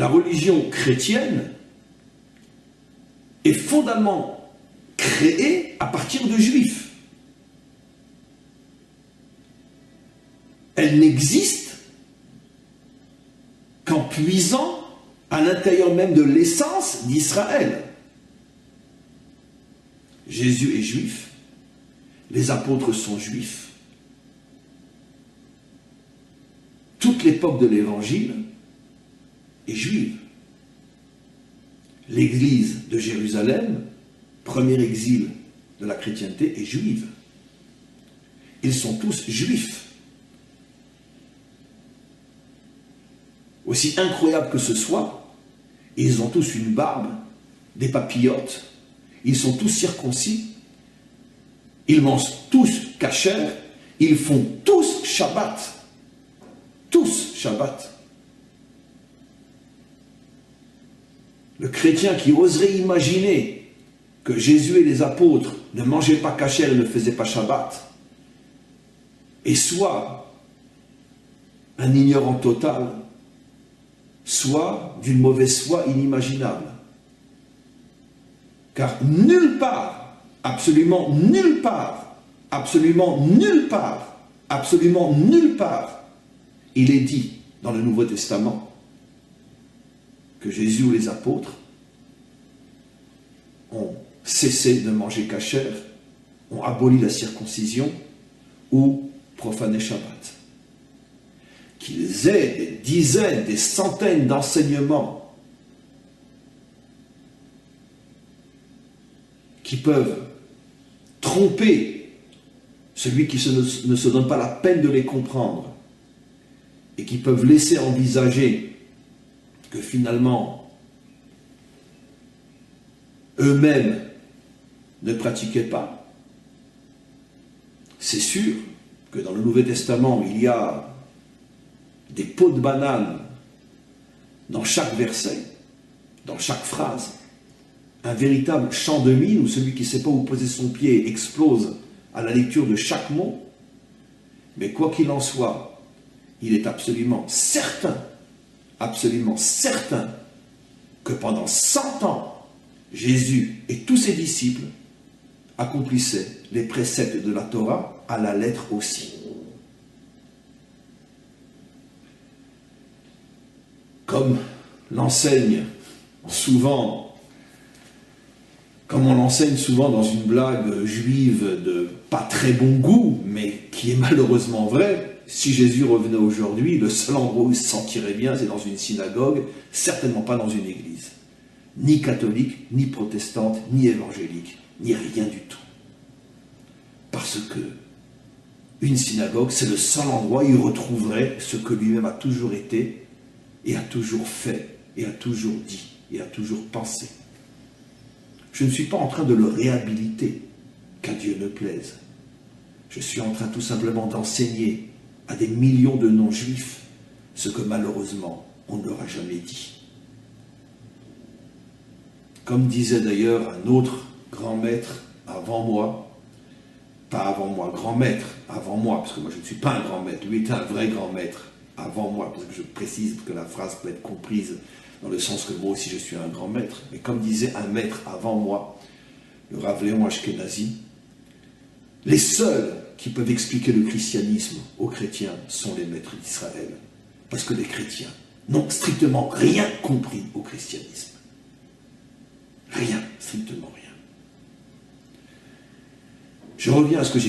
la religion chrétienne est fondamentalement créée à partir de juifs. Elle n'existe qu'en puisant à l'intérieur même de l'essence d'Israël. Jésus est juif, les apôtres sont juifs. Toute l'époque de l'Évangile est juive. L'église de Jérusalem, premier exil de la chrétienté, est juive. Ils sont tous juifs. Aussi incroyable que ce soit, ils ont tous une barbe, des papillotes, ils sont tous circoncis, ils mangent tous kasher, ils font tous Shabbat. Tous Shabbat. Le chrétien qui oserait imaginer que Jésus et les apôtres ne mangeaient pas kasher et ne faisaient pas Shabbat est soit un ignorant total, soit d'une mauvaise foi inimaginable. Car nulle part, absolument nulle part, absolument nulle part, absolument nulle part, il est dit dans le Nouveau Testament que Jésus ou les apôtres ont cessé de manger kasher, ont aboli la circoncision ou profané Shabbat. Qu'ils aient des dizaines, des centaines d'enseignements qui peuvent tromper celui qui ne se donne pas la peine de les comprendre et qui peuvent laisser envisager que finalement eux-mêmes ne pratiquaient pas. C'est sûr que dans le Nouveau Testament, il y a des pots de banane dans chaque verset, dans chaque phrase, un véritable champ de mine où celui qui ne sait pas où poser son pied explose à la lecture de chaque mot. Mais quoi qu'il en soit, il est absolument certain que pendant 100 ans, Jésus et tous ses disciples accomplissaient les préceptes de la Torah à la lettre aussi. Comme on l'enseigne souvent dans une blague juive de pas très bon goût, mais qui est malheureusement vraie, si Jésus revenait aujourd'hui, le seul endroit où il se sentirait bien, c'est dans une synagogue, certainement pas dans une église. Ni catholique, ni protestante, ni évangélique, ni rien du tout. Parce que une synagogue, c'est le seul endroit où il retrouverait ce que lui-même a toujours été, et a toujours fait, et a toujours dit, et a toujours pensé. Je ne suis pas en train de le réhabiliter, qu'à Dieu ne plaise. Je suis en train tout simplement d'enseigner à des millions de non-juifs ce que malheureusement on ne leur a jamais dit. Comme disait d'ailleurs un autre grand maître avant moi, pas avant moi, grand maître avant moi, parce que moi je ne suis pas un grand maître, lui était un vrai grand maître avant moi, parce que je précise que la phrase peut être comprise dans le sens que moi aussi je suis un grand maître, mais comme disait un maître avant moi, le Rav Léon Ashkenazi, les seuls qui peuvent expliquer le christianisme aux chrétiens sont les maîtres d'Israël. Parce que les chrétiens n'ont strictement rien compris au christianisme. Rien, strictement rien. Je reviens à ce que j'ai